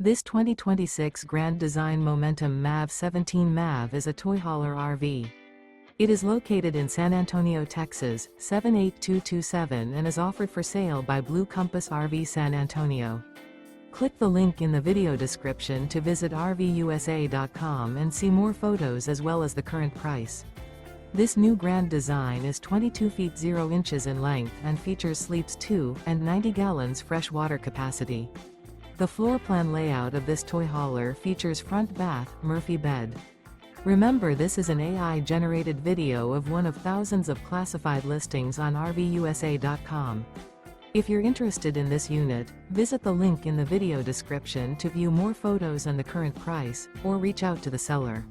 This 2026 Grand Design Momentum MAV 17 MAV is a toy hauler RV. It is located in San Antonio, Texas, 78227 and is offered for sale by Blue Compass RV San Antonio. Click the link in the video description to visit RVUSA.com and see more photos as well as the current price. This new Grand Design is 22 feet 0 inches in length and features sleeps 2 and 90 gallons fresh water capacity. The floor plan layout of this toy hauler features front bath, Murphy bed. Remember, this is an AI-generated video of one of thousands of classified listings on RVUSA.com. If you're interested in this unit, visit the link in the video description to view more photos and the current price, or reach out to the seller.